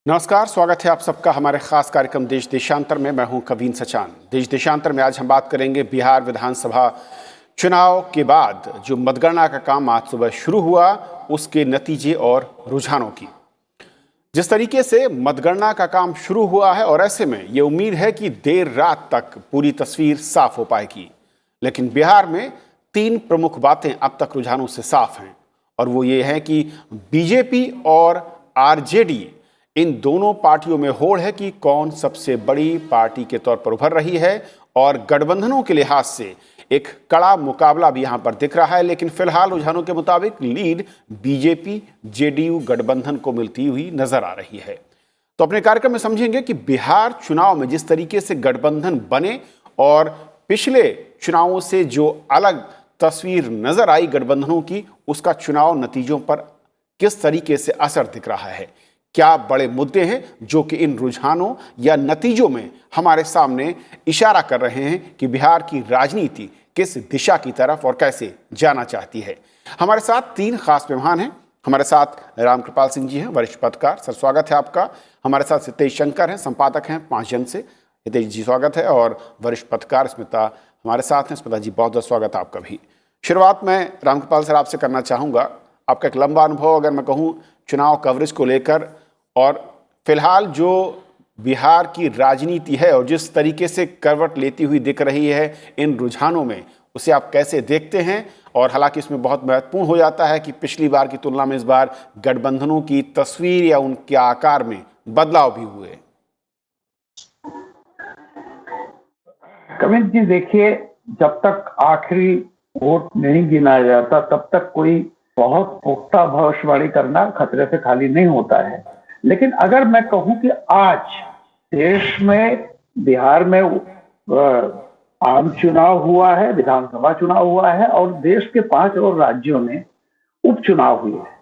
नमस्कार, स्वागत है आप सबका हमारे खास कार्यक्रम देश देशांतर में। मैं हूं कवीन सचान। देश देशांतर में आज हम बात करेंगे बिहार विधानसभा चुनाव के बाद जो मतगणना का काम आज सुबह शुरू हुआ, उसके नतीजे और रुझानों की। जिस तरीके से मतगणना का काम शुरू हुआ है और ऐसे में ये उम्मीद है कि देर रात तक पूरी तस्वीर साफ हो पाएगी, लेकिन बिहार में 3 प्रमुख बातें अब तक रुझानों से साफ हैं और वो ये है कि बीजेपी और आरजेडी इन दोनों पार्टियों में होड़ है कि कौन सबसे बड़ी पार्टी के तौर पर उभर रही है और गठबंधनों के लिहाज से एक कड़ा मुकाबला भी यहां पर दिख रहा है। लेकिन फिलहाल रुझानों के मुताबिक लीड बीजेपी जेडीयू गठबंधन को मिलती हुई नजर आ रही है। तो अपने कार्यक्रम में समझेंगे कि बिहार चुनाव में जिस तरीके से गठबंधन बने और पिछले चुनावों से जो अलग तस्वीर नजर आई गठबंधनों की, उसका चुनाव नतीजों पर किस तरीके से असर दिख रहा है। क्या बड़े मुद्दे हैं जो कि इन रुझानों या नतीजों में हमारे सामने इशारा कर रहे हैं कि बिहार की राजनीति किस दिशा की तरफ और कैसे जाना चाहती है। हमारे साथ 3 खास मेहमान हैं। हमारे साथ रामकृपाल सिंह जी हैं, वरिष्ठ पत्रकार, सर स्वागत है आपका। हमारे साथ हितेश शंकर हैं, संपादक हैं 5 जन से। हितेश जी स्वागत है। और वरिष्ठ पत्रकार स्मिता हमारे साथ हैं। स्मिता जी बहुत बहुत स्वागत है आपका भी। शुरुआत मैं रामकृपाल सर आपसे करना चाहूँगा। आपका एक लंबा अनुभव अगर मैं कहूँ चुनाव कवरेज को लेकर, और फिलहाल जो बिहार की राजनीति है और जिस तरीके से करवट लेती हुई दिख रही है इन रुझानों में, उसे आप कैसे देखते हैं। और हालांकि इसमें बहुत महत्वपूर्ण हो जाता है कि पिछली बार की तुलना में इस बार गठबंधनों की तस्वीर या उनके आकार में बदलाव भी हुए। कविंद जी देखिए, जब तक आखिरी वोट नहीं गिना जाता तब तक कोई बहुत पुख्ता भविष्यवाणी करना खतरे से खाली नहीं होता है। लेकिन अगर मैं कहूं कि आज देश में बिहार में आम चुनाव हुआ है, विधानसभा चुनाव हुआ है और देश के 5 और राज्यों में उपचुनाव हुए हैं।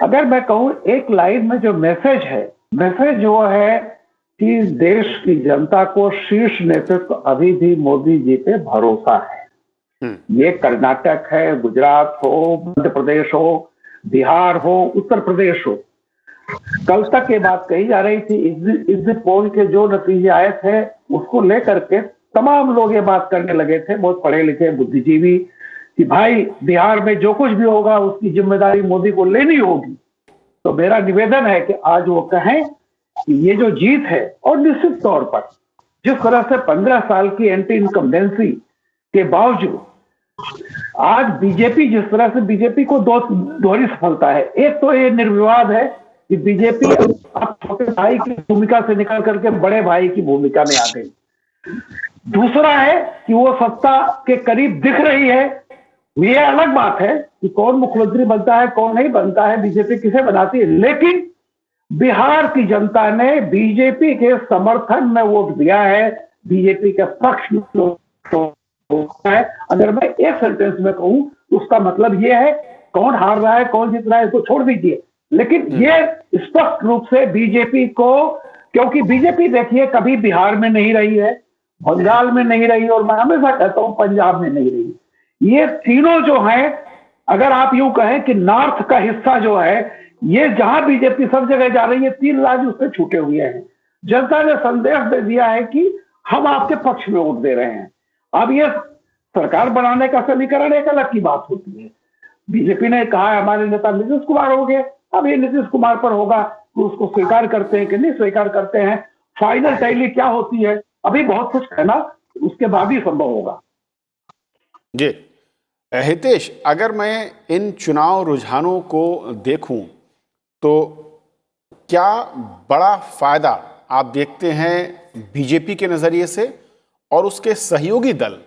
अगर मैं कहूं एक लाइन में जो मैसेज है, मैसेज वो है कि देश की जनता को शीर्ष नेतृत्व अभी भी मोदी जी पे भरोसा है। ये कर्नाटक है, गुजरात हो, मध्य प्रदेश हो, बिहार हो, उत्तर प्रदेश हो। कल तक ये बात कही जा रही थी, इस पोल के जो नतीजे आए थे उसको लेकर के तमाम लोग ये बात करने लगे थे, बहुत पढ़े लिखे बुद्धिजीवी, कि भाई बिहार में जो कुछ भी होगा उसकी जिम्मेदारी मोदी को लेनी होगी। तो मेरा निवेदन है कि आज वो कहें कि ये जो जीत है, और निश्चित तौर पर जिस तरह से 15 साल की एंटी इनकम्बेंसी के बावजूद आज बीजेपी, जिस तरह से बीजेपी को दोहरी सफलता है। एक तो ये निर्विवाद है कि बीजेपी अब छोटे भाई की भूमिका से निकल करके बड़े भाई की भूमिका में आ गई। दूसरा है कि वो सत्ता के करीब दिख रही है। ये अलग बात है कि कौन मुख्यमंत्री बनता है, कौन नहीं बनता है, बीजेपी किसे बनाती है, लेकिन बिहार की जनता ने बीजेपी के समर्थन में वोट दिया है, बीजेपी के पक्ष में है। अगर मैं एक सेंटेंस में कहूं तो उसका मतलब यह है, कौन हार रहा है कौन जीत रहा है इसको छोड़ दीजिए, लेकिन ये स्पष्ट रूप से बीजेपी को, क्योंकि बीजेपी देखिए कभी बिहार में नहीं रही है, बंगाल में नहीं रही, और मैं हमेशा कहता हूं पंजाब में नहीं रही। ये तीनों जो है, अगर आप यूं कहें कि नॉर्थ का हिस्सा जो है, ये जहां बीजेपी सब जगह जा रही है, 3 राज्य उससे छूटे हुए हैं। जनता ने संदेश दे दिया है कि हम आपके पक्ष में वोट दे रहे हैं। अब ये सरकार बनाने का समीकरण एक अलग की बात होती है। बीजेपी ने कहा है हमारे नेता नीतीश कुमार हो गए, अब ये नीतीश कुमार पर होगा कि उसको स्वीकार करते हैं कि नहीं स्वीकार करते हैं। फाइनल टैली क्या होती है, अभी बहुत कुछ कहना उसके बाद ही संभव होगा। जी हितेश, अगर मैं इन चुनाव रुझानों को देखूं तो क्या बड़ा फायदा आप देखते हैं बीजेपी के नजरिए से, और उसके सहयोगी दल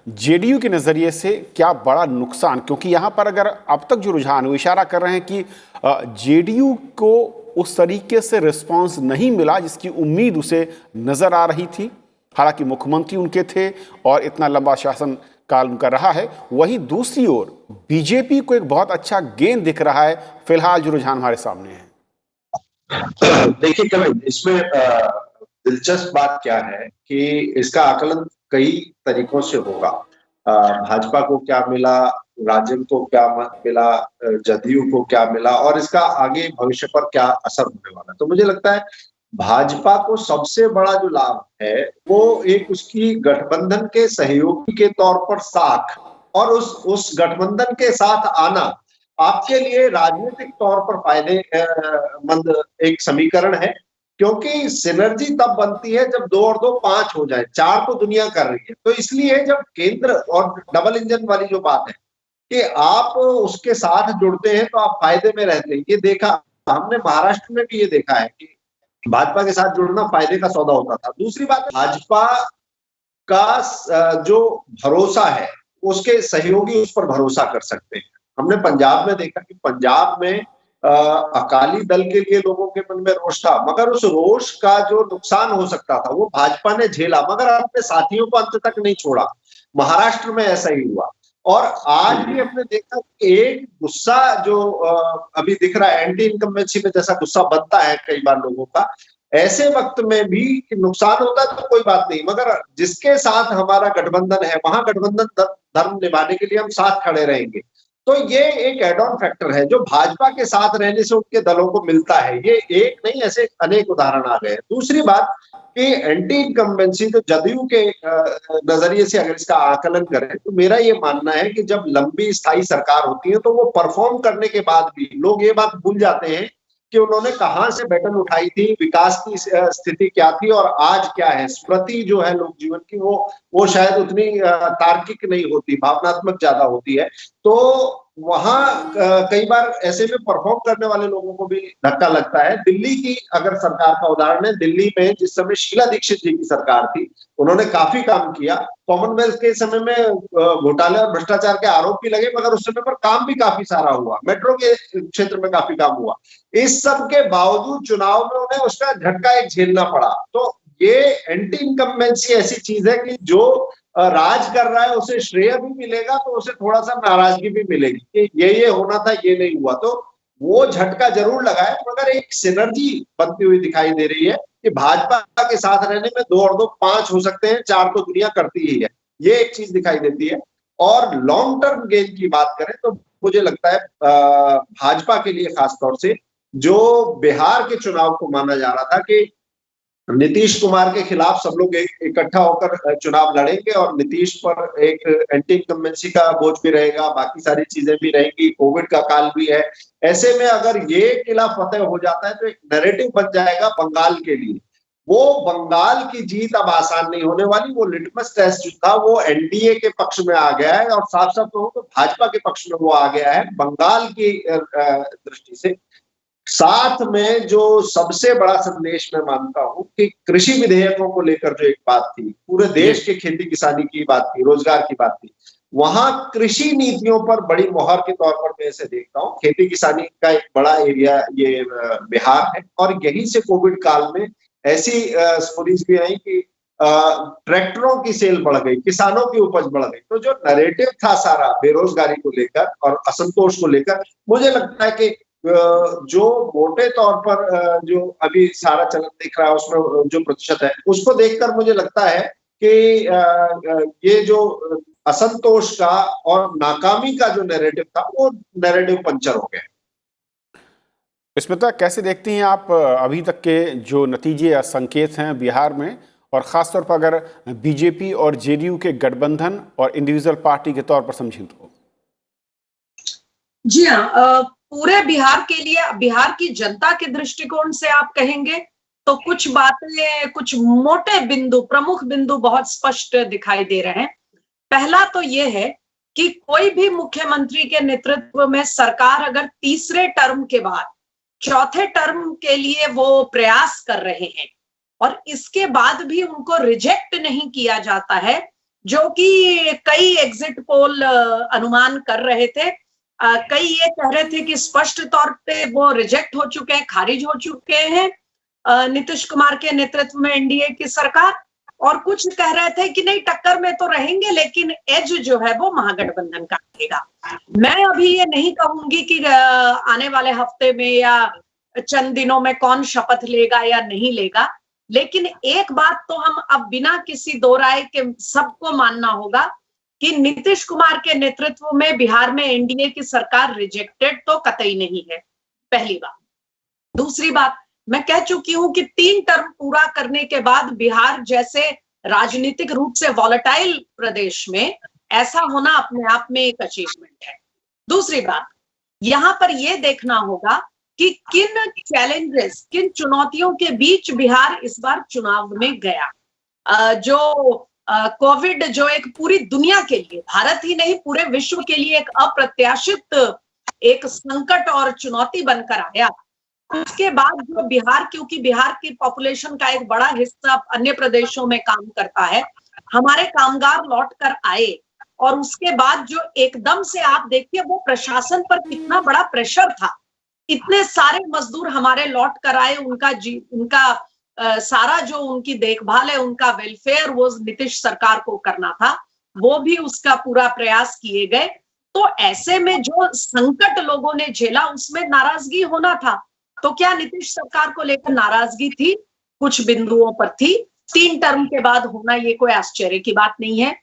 जेडीयू के नजरिए से क्या बड़ा नुकसान? क्योंकि यहां पर अगर अब तक जो रुझान वो इशारा कर रहे हैं कि जेडीयू को उस तरीके से रिस्पांस नहीं मिला जिसकी उम्मीद उसे नजर आ रही थी। हालांकि मुख्यमंत्री उनके थे और इतना लंबा शासन काल उनका रहा है। वहीं दूसरी ओर बीजेपी को एक बहुत अच्छा गेंद दिख रहा है फिलहाल जो रुझान हमारे सामने है। देखिए कविन, इसमें दिलचस्प बात क्या है कि इसका आकलन कई तरीकों से होगा। भाजपा को क्या मिला, राजद को क्या मिला, जदयू को क्या मिला, और इसका आगे भविष्य पर क्या असर होने वाला है। तो मुझे लगता है भाजपा को सबसे बड़ा जो लाभ है वो एक उसकी गठबंधन के सहयोगी के तौर पर साख, और उस गठबंधन के साथ आना आपके लिए राजनीतिक तौर पर फायदेमंद एक समीकरण है, क्योंकि सिनर्जी तब बनती है जब 2 और 2 5 हो जाए, 4 तो दुनिया कर रही है। तो इसलिए जब केंद्र और डबल इंजन वाली जो बात है कि आप उसके साथ जुड़ते हैं तो आप फायदे में रहते हैं, ये देखा हमने महाराष्ट्र में भी, ये देखा है कि भाजपा के साथ जुड़ना फायदे का सौदा होता था। दूसरी बात, भाजपा का जो भरोसा है उसके सहयोगी उस पर भरोसा कर सकते हैं। हमने पंजाब में देखा कि पंजाब में अकाली दल के लिए लोगों के मन में रोष था, मगर उस रोष का जो नुकसान हो सकता था वो भाजपा ने झेला, मगर अपने साथियों को अंत तक नहीं छोड़ा। महाराष्ट्र में ऐसा ही हुआ। और आज भी हमने देखा कि एक गुस्सा जो अभी दिख रहा है एंटी इनकम्बेंसी में, जैसा गुस्सा बनता है कई बार लोगों का, ऐसे वक्त में भी नुकसान होता है तो कोई बात नहीं, मगर जिसके साथ हमारा गठबंधन है वहां गठबंधन धर्म निभाने के लिए हम साथ खड़े रहेंगे। तो ये एक एड ऑन फैक्टर है जो भाजपा के साथ रहने से उनके दलों को मिलता है। ये एक नहीं, ऐसे अनेक उदाहरण आ गए। दूसरी बात कि एंटी इनकम्बेंसी तो जदयू के नजरिए से अगर इसका आकलन करें तो मेरा ये मानना है कि जब लंबी स्थायी सरकार होती है तो वो परफॉर्म करने के बाद भी लोग ये बात भूल जाते हैं कि उन्होंने कहां से बैटल उठाई थी, विकास की स्थिति क्या थी और आज क्या है। स्मृति जो है लोक जीवन की वो शायद उतनी तार्किक नहीं होती, भावनात्मक ज्यादा होती है। तो वहां कई बार ऐसे में परफॉर्म करने वाले लोगों को भी धक्का लगता है। दिल्ली की अगर सरकार का उदाहरण है, दिल्ली में जिस समय शीला दीक्षित जी की सरकार थी उन्होंने काफी काम किया। कॉमनवेल्थ के समय में घोटाले और भ्रष्टाचार के आरोप भी लगे, मगर उस समय पर काम भी काफी सारा हुआ। मेट्रो के क्षेत्र में काफी काम हुआ। इस सब के बावजूद चुनाव में उन्हें उसका झटका एक झेलना पड़ा। तो ये एंटी इनकम्बेंसी ऐसी चीज है कि जो राज कर रहा है उसे श्रेय भी मिलेगा तो उसे थोड़ा सा नाराजगी भी मिलेगी कि ये होना था, ये नहीं हुआ। तो वो झटका जरूर लगा है, मगर एक सिनर्जी बनती हुई दिखाई दे रही है कि भाजपा के साथ रहने में 2 और 2 5 हो सकते हैं, 4 तो दुनिया करती ही है। ये एक चीज दिखाई देती है। और लॉन्ग टर्म गेन की बात करें तो मुझे लगता है भाजपा के लिए खासतौर से जो बिहार के चुनाव को माना जा रहा था कि नीतीश कुमार के खिलाफ सब लोग इकट्ठा होकर चुनाव लड़ेंगे और नीतीश पर एक एंटी इनकम्बेंसी का बोझ भी रहेगा, बाकी सारी चीजें भी रहेंगी, कोविड का काल भी है। ऐसे में अगर ये किला फतेह हो जाता है तो एक नैरेटिव बन जाएगा बंगाल के लिए। वो बंगाल की जीत अब आसान नहीं होने वाली। वो लिटमस टेस्ट जो था वो एनडीए के पक्ष में आ गया है और साफ साफ कहूं तो भाजपा के पक्ष में वो आ गया है बंगाल की दृष्टि से। साथ में जो सबसे बड़ा संदेश मैं मानता हूं कि कृषि विधेयकों को लेकर जो एक बात थी, पूरे देश के खेती किसानी की बात थी, रोजगार की बात थी, वहां कृषि नीतियों पर बड़ी मुहर के तौर पर मैं इसे देखता हूं। खेती किसानी का एक बड़ा एरिया ये बिहार है और यहीं से कोविड काल में ऐसी स्टोरीज भी आई कि ट्रैक्टरों की सेल बढ़ गई, किसानों की उपज बढ़ गई। तो जो नैरेटिव था सारा बेरोजगारी को लेकर और असंतोष को लेकर, मुझे लगता है कि जो मोटे तौर पर जो अभी सारा चलन दिख रहा है उसमें जो प्रतिशत है उसको देखकर मुझे लगता है कि ये जो असंतोष का और नाकामी का जो नैरेटिव था वो नैरेटिव पंचर हो गया। स्मिता, कैसे देखती हैं आप अभी तक के जो नतीजे या संकेत हैं बिहार में, और खासतौर पर अगर बीजेपी और जेडीयू के गठबंधन और इंडिविजुअल पार्टी के तौर पर समझें तो? जी हाँ, पूरे बिहार के लिए, बिहार की जनता के दृष्टिकोण से आप कहेंगे तो कुछ बातें, कुछ मोटे बिंदु, प्रमुख बिंदु बहुत स्पष्ट दिखाई दे रहे हैं। पहला तो ये है कि कोई भी मुख्यमंत्री के नेतृत्व में सरकार अगर तीसरे टर्म के बाद चौथे टर्म के लिए वो प्रयास कर रहे हैं और इसके बाद भी उनको रिजेक्ट नहीं किया जाता है, जो कि कई एग्जिट पोल अनुमान कर रहे थे। कई ये कह रहे थे कि स्पष्ट तौर पे वो रिजेक्ट हो चुके हैं, खारिज हो चुके हैं नीतीश कुमार के नेतृत्व में एनडीए की सरकार, और कुछ कह रहे थे कि नहीं टक्कर में तो रहेंगे लेकिन एज जो है वो महागठबंधन का रहेगा। मैं अभी ये नहीं कहूंगी कि आने वाले हफ्ते में या चंद दिनों में कौन शपथ लेगा या नहीं लेगा, लेकिन एक बात तो हम अब बिना किसी दो राय के सबको मानना होगा कि नीतीश कुमार के नेतृत्व में बिहार में एनडीए की सरकार रिजेक्टेड तो कतई नहीं है, पहली बात। दूसरी बात, मैं कह चुकी हूं कि 3 टर्म पूरा करने के बाद बिहार जैसे राजनीतिक रूप से वॉलेटाइल प्रदेश में ऐसा होना अपने आप में एक अचीवमेंट है। दूसरी बात, यहां पर यह देखना होगा कि किन चैलेंजेस, किन चुनौतियों के बीच बिहार इस बार चुनाव में गया। जो कोविड जो एक पूरी दुनिया के लिए, भारत ही नहीं पूरे विश्व के लिए एक अप्रत्याशित एक संकट और चुनौती बनकर आया, उसके बाद जो बिहार, क्योंकि बिहार की पॉपुलेशन का एक बड़ा हिस्सा अन्य प्रदेशों में काम करता है, हमारे कामगार लौट कर आए और उसके बाद जो एकदम से आप देखिए वो प्रशासन पर कितना बड़ा प्रेशर था। इतने सारे मजदूर हमारे लौट कर आए, उनका सारा जो उनकी देखभाल है, उनका वेलफेयर वो नीतीश सरकार को करना था, वो भी उसका पूरा प्रयास किए गए। तो ऐसे में जो संकट लोगों ने झेला उसमें नाराजगी होना था। तो क्या नीतीश सरकार को लेकर नाराजगी थी? कुछ बिंदुओं पर थी। 3 टर्म के बाद होना ये कोई आश्चर्य की बात नहीं है।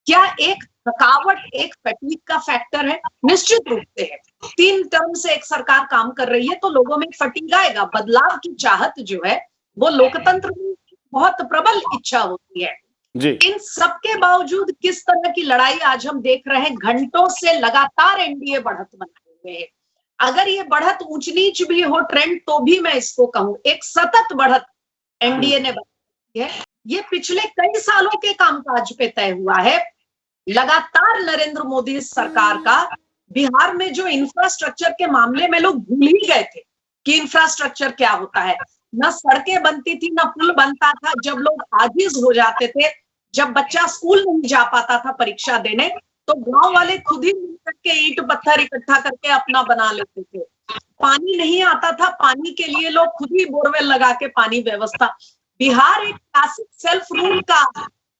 क्या एक थकावट, एक फैटीग का फैक्टर है? निश्चित रूप से है। 3 टर्म से एक सरकार काम कर रही है तो लोगों में फटीग आएगा। बदलाव की चाहत जो है वो लोकतंत्र में बहुत प्रबल इच्छा होती है जी। इन सबके बावजूद किस तरह की लड़ाई आज हम देख रहे हैं, घंटों से लगातार एनडीए बढ़त बनाए हुए है। अगर ये बढ़त ऊंच नीच भी हो ट्रेंड, तो भी मैं इसको कहूं एक सतत बढ़त एनडीए ने बनाई है। ये पिछले कई सालों के कामकाज पे तय हुआ है। लगातार नरेंद्र मोदी सरकार का बिहार में जो इंफ्रास्ट्रक्चर के मामले में लोग भूल ही गए थे कि इंफ्रास्ट्रक्चर क्या होता है। न सड़कें बनती थी, न पुल बनता था। जब लोग आजिज हो जाते थे, जब बच्चा स्कूल नहीं जा पाता था परीक्षा देने, तो गांव वाले खुद ही मिलकर के ईंट पत्थर इकट्ठा करके अपना बना लेते थे। पानी नहीं आता था, पानी के लिए लोग खुद ही बोरवेल लगा के पानी व्यवस्था। बिहार एक क्लासिक सेल्फ रूल का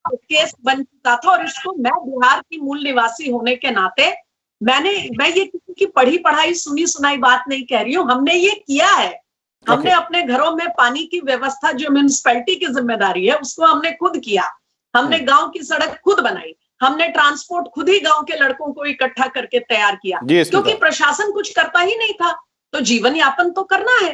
केस बन चुका था और इसको मैं बिहार की मूल निवासी होने के नाते मैं ये किसी की पढ़ी पढ़ाई सुनी सुनाई बात नहीं कह रही हूँ, हमने ये किया है। हमने अपने घरों में पानी की व्यवस्था जो म्युनिसिपैलिटी की जिम्मेदारी है उसको हमने खुद किया। हमने गांव की सड़क खुद बनाई, हमने ट्रांसपोर्ट खुद ही गांव के लड़कों को इकट्ठा करके तैयार किया, क्योंकि प्रशासन कुछ करता ही नहीं था, तो जीवन यापन तो करना है।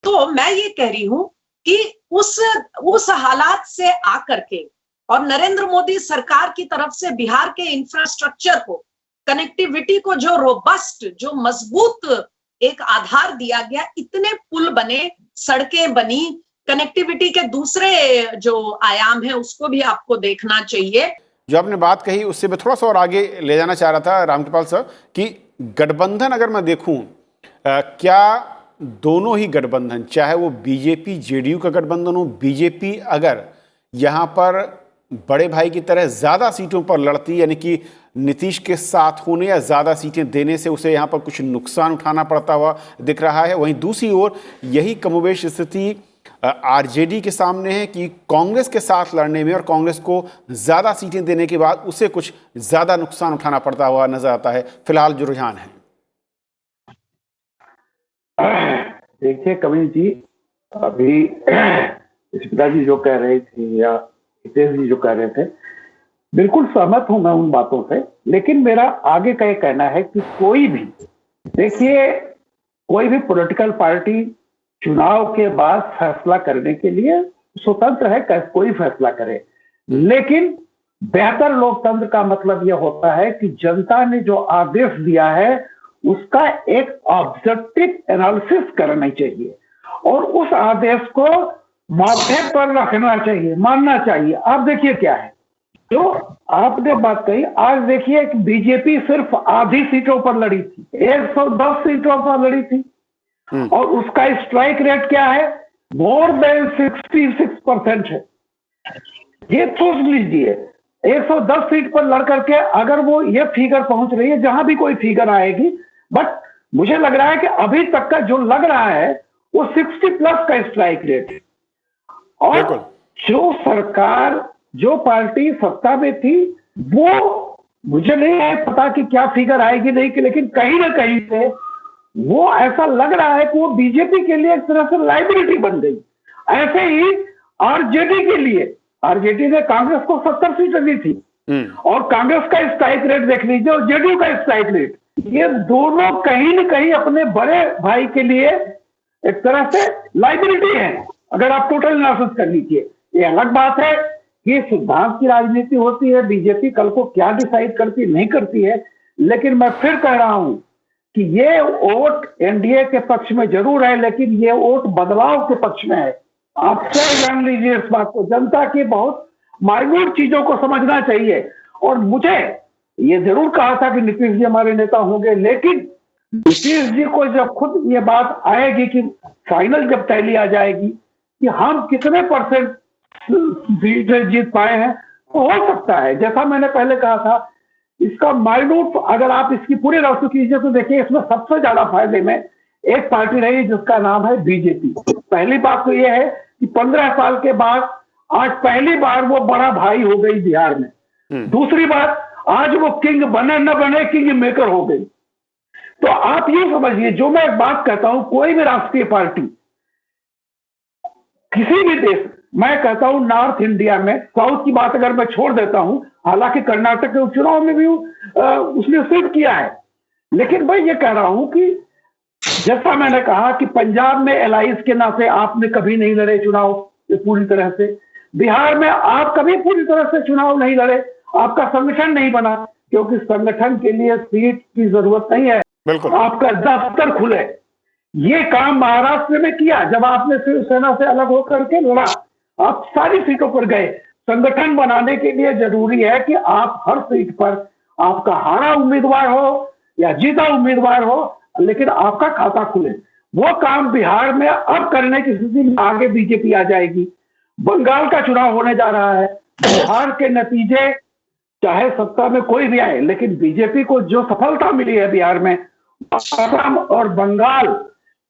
तो मैं ये कह रही हूं कि उस हालात से आकर के और नरेंद्र मोदी सरकार की तरफ से बिहार के इंफ्रास्ट्रक्चर को, कनेक्टिविटी को जो रोबस्ट, जो मजबूत एक आधार दिया गया, इतने पुल बने, सड़कें बनी, कनेक्टिविटी के दूसरे जो आयाम है उसको भी आपको देखना चाहिए। जो आपने बात कही उससे मैं थोड़ा सा और आगे ले जाना चाह रहा था रामकृपाल सर कि गठबंधन अगर मैं देखूं, क्या दोनों ही गठबंधन, चाहे वो बीजेपी जेडीयू का गठबंधन हो, बीजेपी अगर यहाँ पर बड़े भाई की तरह ज्यादा सीटों पर लड़ती, यानी कि नीतीश के साथ होने या ज्यादा सीटें देने से उसे यहाँ पर कुछ नुकसान उठाना पड़ता हुआ दिख रहा है, वहीं दूसरी ओर यही कमोबेश स्थिति आरजेडी के सामने है कि कांग्रेस के साथ लड़ने में और कांग्रेस को ज्यादा सीटें देने के बाद उसे कुछ ज्यादा नुकसान उठाना पड़ता हुआ नजर आता है। फिलहाल जो रुझान है, देखिए कविन जी, अभी पिताजी जो कह रहे थे या हितेश जी जो कह रहे थे, बिल्कुल सहमत हूं मैं उन बातों से। लेकिन मेरा आगे का ये कहना है कि कोई भी, देखिए कोई भी पॉलिटिकल पार्टी चुनाव के बाद फैसला करने के लिए स्वतंत्र है, कोई फैसला करे। लेकिन बेहतर लोकतंत्र का मतलब यह होता है कि जनता ने जो आदेश दिया है उसका एक ऑब्जेक्टिव एनालिसिस करना चाहिए और उस आदेश को माथे पर रखना चाहिए, मानना चाहिए। आप देखिए क्या है जो आपने बात कही, आज देखिए कि बीजेपी सिर्फ आधी सीटों पर लड़ी थी, 110 सीटों पर लड़ी थी और उसका स्ट्राइक रेट क्या है, मोर देन 66% है। ये सोच लीजिए 110 सीट पर लड़ करके अगर वो ये फिगर पहुंच रही है, जहां भी कोई फिगर आएगी, बट मुझे लग रहा है कि अभी तक का जो लग रहा है वो 60+ का स्ट्राइक रेट है। और जो सरकार, जो पार्टी सत्ता में थी, वो मुझे नहीं है पता कि क्या फिगर आएगी नहीं कि, लेकिन कहीं ना कहीं से वो ऐसा लग रहा है कि वो बीजेपी के लिए एक तरह से लाइबिलिटी बन गई। ऐसे ही आरजेडी के लिए, आरजेडी ने कांग्रेस को 70 सीटें दी थी और कांग्रेस का स्ट्राइक रेट देख लीजिए और जेडीयू का स्ट्राइक रेट, ये दोनों कहीं न कहीं अपने बड़े भाई के लिए एक तरह से लाइबिलिटी है, अगर आप टोटल एनालिसिस कर लीजिए। ये अलग बात है कि सिद्धांत की राजनीति होती है, बीजेपी कल को क्या डिसाइड करती नहीं करती है, लेकिन मैं फिर कह रहा हूं कि ये वोट एनडीए के पक्ष में जरूर है, लेकिन ये वोट बदलाव के पक्ष में है। आप क्या जान लीजिए इस बात को, जनता की बहुत माइन्यूट चीजों को समझना चाहिए। और मुझे ये जरूर कहा था कि नीतीश जी हमारे नेता होंगे, लेकिन नीतीश जी को जब खुद ये बात आएगी कि फाइनल जब टैली आ जाएगी कि हम कितने परसेंट सीट जीत पाए हैं, तो हो सकता है, जैसा मैंने पहले कहा था, इसका माइन्यूट अगर आप इसकी पूरी राशि कीजिए तो देखिए इसमें सबसे ज्यादा फायदे में एक पार्टी रही जिसका नाम है बीजेपी। पहली बात तो यह है कि 15 साल के बाद आज पहली बार वो बड़ा भाई हो गई बिहार में। दूसरी बात, आज वो किंग बने न बने किंग मेकर हो गई। तो आप ये समझिए, जो मैं एक बात कहता हूं, कोई भी राष्ट्रीय पार्टी किसी भी देश, मैं कहता हूं नॉर्थ इंडिया में, साउथ की बात अगर मैं छोड़ देता हूं, हालांकि कर्नाटक के उपचुनाव में भी उसने स्वीप किया है, लेकिन मैं ये कह रहा हूं कि जैसा मैंने कहा कि पंजाब में एलाइंस के नाते आपने कभी नहीं लड़े चुनाव पूरी तरह से, बिहार में आप कभी पूरी तरह से चुनाव नहीं लड़े, आपका संगठन नहीं बना, क्योंकि संगठन के लिए सीट की जरूरत नहीं है, बिल्कुल आपका दफ्तर खुले। ये काम महाराष्ट्र में किया, जब आपने शिवसेना से अलग होकर के लड़ा, आप सारी सीटों पर गए। संगठन बनाने के लिए जरूरी है कि आप हर सीट पर आपका हारा उम्मीदवार हो या जीता उम्मीदवार हो, लेकिन आपका खाता खुले। वो काम बिहार में अब करने की स्थिति में आगे बीजेपी आ जाएगी। बंगाल का चुनाव होने जा रहा है, बिहार के नतीजे चाहे सत्ता में कोई भी आए, लेकिन बीजेपी को जो सफलता मिली है बिहार में, असम और बंगाल,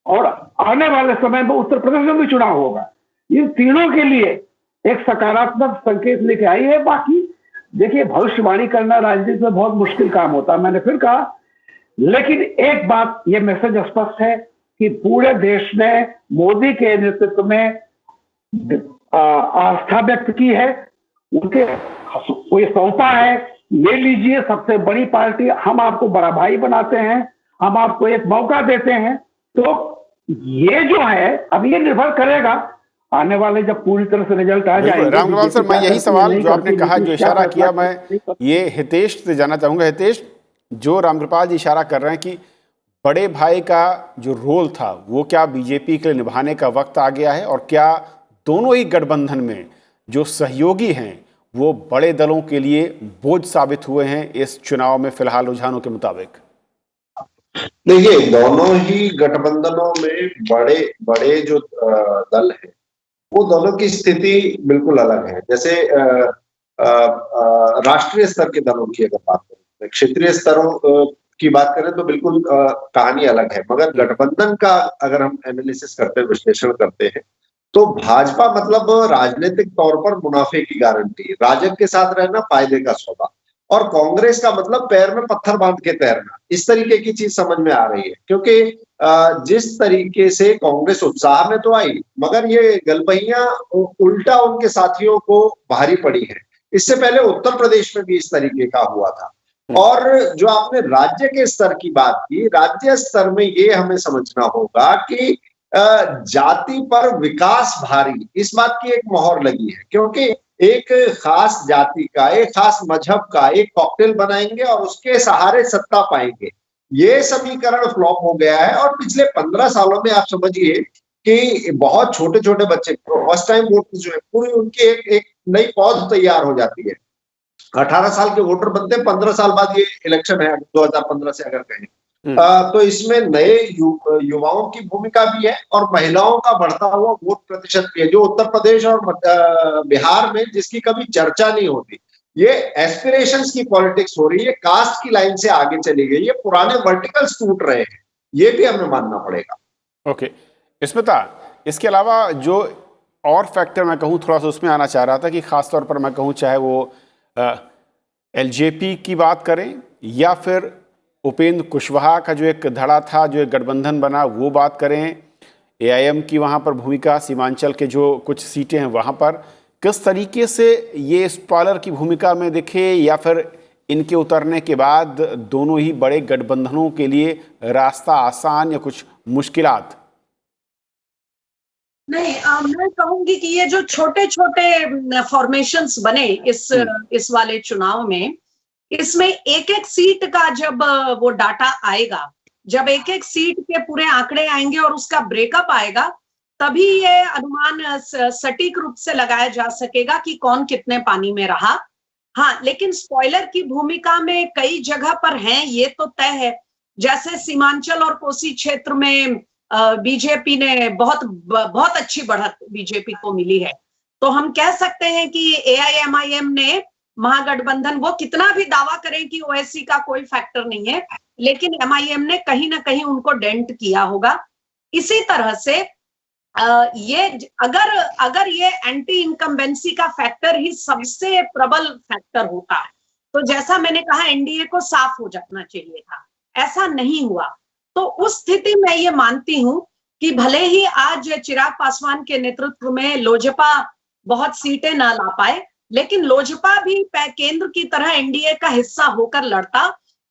और आने वाले समय में उत्तर प्रदेश में भी चुनाव होगा, इन तीनों के लिए एक सकारात्मक संकेत लेके आई है। बाकी देखिए, भविष्यवाणी करना राजनीति में बहुत मुश्किल काम होता है, मैंने फिर कहा, लेकिन एक बात, ये मैसेज स्पष्ट है कि पूरे देश ने मोदी के नेतृत्व में आस्था व्यक्त की है, उनके कोई सौंपा है, ले लीजिए सबसे बड़ी पार्टी, हम आपको बड़ा भाई बनाते हैं, हम आपको एक मौका देते हैं। तो ये जो है, अब ये निर्भर करेगा आने वाले जब पूरी तरह से रिजल्ट आ जाएंगे। रामगोपाल सर, मैं यही सवाल जो आपने कहा, जो इशारा किया, मैं ये हितेश से जानना चाहूंगा। हितेश, जो रामगोपाल जी इशारा कर रहे हैं कि बड़े भाई का जो रोल था वो क्या बीजेपी के लिए निभाने का वक्त आ गया है, और क्या दोनों ही गठबंधन में जो सहयोगी हैं वो बड़े दलों के लिए बोझ साबित हुए हैं इस चुनाव में फिलहाल रुझानों के मुताबिक? देखिए, दोनों ही गठबंधनों में बड़े बड़े जो दल है, वो दोनों की स्थिति बिल्कुल अलग है। जैसे राष्ट्रीय स्तर के दलों की अगर बात करें, क्षेत्रीय स्तरों की बात करें तो बिल्कुल कहानी अलग है, मगर गठबंधन का अगर हम एनालिसिस करते हैं, विश्लेषण करते हैं, तो भाजपा मतलब राजनीतिक तौर पर मुनाफे की गारंटी, राजग के साथ रहना फायदे का सौदा, और कांग्रेस का मतलब पैर में पत्थर बांध के तैरना, इस तरीके की चीज समझ में आ रही है। क्योंकि जिस तरीके से कांग्रेस उत्साह में तो आई, मगर ये गलबहियां उल्टा उनके साथियों को भारी पड़ी है। इससे पहले उत्तर प्रदेश में भी इस तरीके का हुआ था। और जो आपने राज्य के स्तर की बात की, राज्य स्तर में ये हमें समझना होगा कि जाति पर विकास भारी, इस बात की एक मोहर लगी है, क्योंकि एक खास जाति का, एक खास मजहब का एक कॉकटेल बनाएंगे और उसके सहारे सत्ता पाएंगे, ये समीकरण फ्लॉप हो गया है। और पिछले 15 सालों में आप समझिए कि बहुत छोटे छोटे बच्चे फर्स्ट टाइम वोटर जो है, पूरी उनकी एक नई पौध तैयार हो जाती है। 18 साल के वोटर बनते हैं, 15 साल बाद ये इलेक्शन है 2015 से अगर कहें, तो इसमें नए युवाओं की भूमिका भी है और महिलाओं का बढ़ता हुआ वोट प्रतिशत भी है, जो उत्तर प्रदेश और बिहार में जिसकी कभी चर्चा नहीं होती। ये एस्पिरेशंस की पॉलिटिक्स हो रही है, कास्ट की लाइन से आगे चली गई है, पुराने वर्टिकल्स टूट रहे हैं, ये भी हमें मानना पड़ेगा। ओके स्मिता, इसके अलावा जो और फैक्टर मैं कहूँ, थोड़ा सा उसमें आना चाह रहा था कि खासतौर पर मैं कहूँ, चाहे वो एलजेपी की बात करें या फिर उपेंद्र कुशवाहा का जो एक धड़ा था, जो एक गठबंधन बना, वो बात करें, एआईएम की वहाँ पर भूमिका, सीमांचल के जो कुछ सीटें हैं वहाँ पर किस तरीके से ये स्पॉइलर की भूमिका में दिखे, या फिर इनके उतरने के बाद दोनों ही बड़े गठबंधनों के लिए रास्ता आसान या कुछ मुश्किलात? नहीं, मैं कहूंगी कि ये जो छोटे छोटे फॉर्मेशंस बने इस वाले चुनाव में, इसमें एक एक सीट का जब वो डाटा आएगा, जब एक एक सीट के पूरे आंकड़े आएंगे और उसका ब्रेकअप आएगा, तभी ये अनुमान सटीक रूप से लगाया जा सकेगा कि कौन कितने पानी में रहा। हाँ, लेकिन स्पॉइलर की भूमिका में कई जगह पर हैं, ये तो तय है। जैसे सीमांचल और कोसी क्षेत्र में बीजेपी ने बहुत अच्छी बढ़त बीजेपी को मिली है। तो हम कह सकते हैं कि एआईएमआईएम ने महागठबंधन, वो कितना भी दावा करें कि ओवैसी का कोई फैक्टर नहीं है, लेकिन एमआईएम ने कहीं ना कहीं उनको डेंट किया होगा। इसी तरह से ये अगर ये एंटी इनकम्बेंसी का फैक्टर ही सबसे प्रबल फैक्टर होता, तो जैसा मैंने कहा एनडीए को साफ हो जाना चाहिए था, ऐसा नहीं हुआ। तो उस स्थिति में ये मानती हूं कि भले ही आज चिराग पासवान के नेतृत्व में लोजपा बहुत सीटें ना ला पाए, लेकिन लोजपा भी केंद्र की तरह एनडीए का हिस्सा होकर लड़ता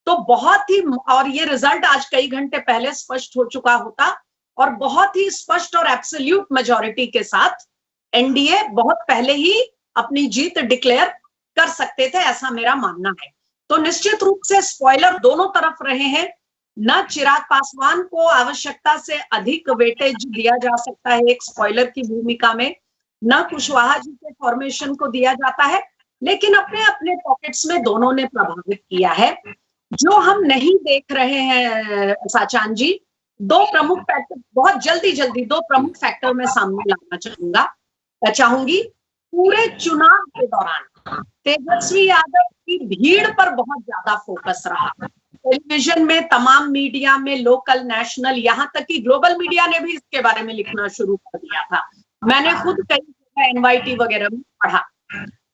तो बहुत ही, और ये रिजल्ट आज कई घंटे पहले स्पष्ट हो चुका होता, और बहुत ही स्पष्ट और एब्सोल्यूट मेजॉरिटी के साथ एनडीए बहुत पहले ही अपनी जीत डिक्लेयर कर सकते थे, ऐसा मेरा मानना है। तो निश्चित रूप से स्पॉइलर दोनों तरफ रहे हैं। न चिराग पासवान को आवश्यकता से अधिक वेटेज दिया जा सकता है एक स्पॉइलर की भूमिका में, न कुशवाहा जी के फॉर्मेशन को दिया जाता है, लेकिन अपने अपने पॉकेट्स में दोनों ने प्रभावित किया है। जो हम नहीं देख रहे हैं साचान जी, दो प्रमुख फैक्टर बहुत जल्दी दो प्रमुख फैक्टर मैं सामने लाना चाहूंगी। पूरे चुनाव के दौरान तेजस्वी यादव की भीड़ पर बहुत ज्यादा फोकस रहा, टेलीविजन में, तमाम मीडिया में, लोकल, नेशनल, यहाँ तक कि ग्लोबल मीडिया ने भी इसके बारे में लिखना शुरू कर दिया था। मैंने खुद कई जगह एनवाईटी वगैरह में पढ़ा।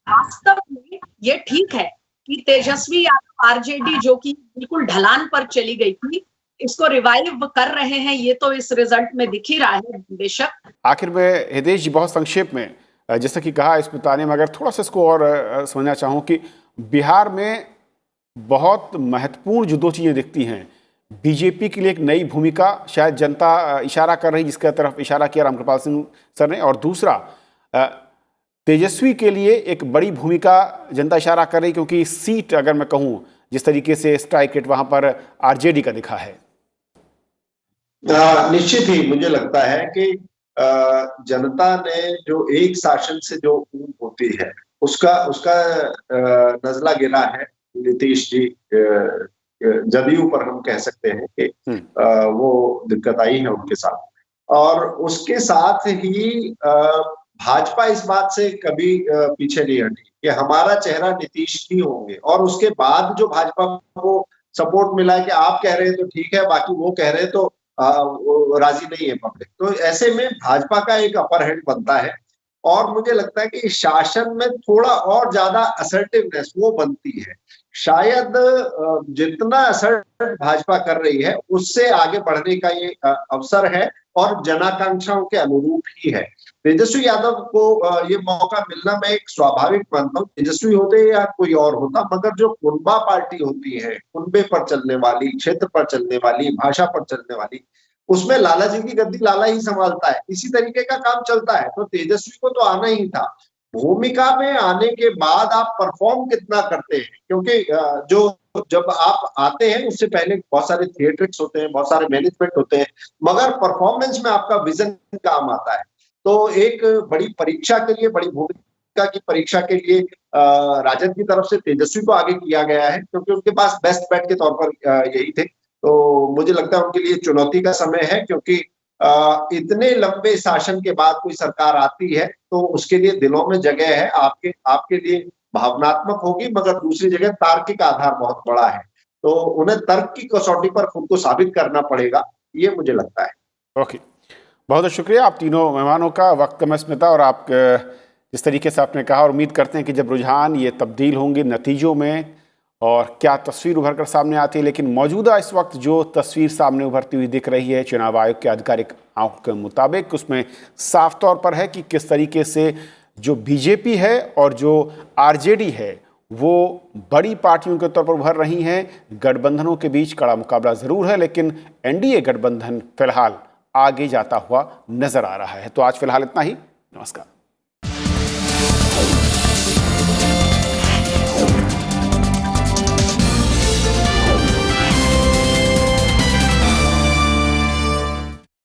वास्तव में ये ठीक है कि तेजस्वी यादव आरजेडी जो कि बिल्कुल ढलान पर चली गई थी, इसको रिवाइव कर रहे हैं, ये तो इस रिजल्ट में दिख ही रहा है बेशक। आखिर में हितेश जी, बहुत संक्षेप में जैसा कि कहा इस बताने में, अगर थोड़ा सा इसको और समझना चाहूँ कि बिहार में बहुत महत्वपूर्ण जो दो चीज़ें दिखती हैं, बीजेपी के लिए एक नई भूमिका शायद जनता इशारा कर रही, जिसके तरफ इशारा किया रामकृपाल सिंह सर ने, और दूसरा तेजस्वी के लिए एक बड़ी भूमिका जनता इशारा कर रही, क्योंकि सीट अगर मैं कहूँ जिस तरीके से स्ट्राइक रेट वहाँ पर आरजेडी का दिखा है। निश्चित ही मुझे लगता है कि जनता ने जो एक शासन से जो ऊब होती है उसका नजला गिरा है नीतीश जी, जदयू पर हम कह सकते हैं कि वो दिक्कत आई है उनके साथ, और उसके साथ ही भाजपा इस बात से कभी पीछे नहीं हटी कि हमारा चेहरा नीतीश ही होंगे, और उसके बाद जो भाजपा को सपोर्ट मिला है कि आप कह रहे हैं तो ठीक है, बाकी वो कह रहे हैं तो राजी नहीं है पब्लिक, तो ऐसे में भाजपा का एक अपर हैंड बनता है, और मुझे लगता है कि शासन में थोड़ा और ज्यादा असर्टिवनेस वो बनती है। शायद जितना असर्ट भाजपा कर रही है उससे आगे बढ़ने का ये अवसर है, और जनाकांक्षाओं के अनुरूप ही है। तेजस्वी यादव को ये मौका मिलना मैं एक स्वाभाविक मानता हूँ, तेजस्वी होते या कोई और होता, मगर जो कुनबा पार्टी होती है, कुनबे पर चलने वाली, क्षेत्र पर चलने वाली, भाषा पर चलने वाली, उसमें लाला जी की गद्दी लाला ही संभालता है, इसी तरीके का काम चलता है। तो तेजस्वी को तो आना ही था। भूमिका में आने के बाद आप परफॉर्म कितना करते हैं, क्योंकि जब आप आते हैं उससे पहले बहुत सारे थिएट्रिक्स होते हैं, बहुत सारे मैनेजमेंट होते हैं, मगर परफॉर्मेंस में आपका विजन काम आता है। तो एक बड़ी परीक्षा के लिए, बड़ी भूमिका की परीक्षा के लिए राजद की तरफ से तेजस्वी को आगे किया गया है, क्योंकि उनके पास बेस्ट बैट के तौर पर यही थे। तो मुझे लगता है उनके लिए चुनौती का समय है, क्योंकि इतने लंबे शासन के बाद कोई सरकार आती है तो उसके लिए दिलों में जगह है, आपके लिए भावनात्मक होगी, मगर दूसरी जगह तार्किक आधार बहुत बड़ा है, तो उन्हें तर्क की कसौटी पर खुद को साबित करना पड़ेगा, ये मुझे लगता है। ओके, बहुत बहुत शुक्रिया आप तीनों मेहमानों का। वक्त कम स्मिता, और आप जिस तरीके से आपने कहा, और उम्मीद करते हैं कि जब रुझान ये तब्दील होंगे नतीजों में और क्या तस्वीर उभर कर सामने आती है, लेकिन मौजूदा इस वक्त जो तस्वीर सामने उभरती हुई दिख रही है चुनाव आयोग के आधिकारिक आंकड़ों के मुताबिक, उसमें साफ तौर पर है कि किस तरीके से जो बीजेपी है और जो आरजेडी है वो बड़ी पार्टियों के तौर पर उभर रही हैं। गठबंधनों के बीच कड़ा मुकाबला ज़रूर है, लेकिन एनडीए गठबंधन फिलहाल आगे जाता हुआ नजर आ रहा है। तो आज फिलहाल इतना ही। नमस्कार।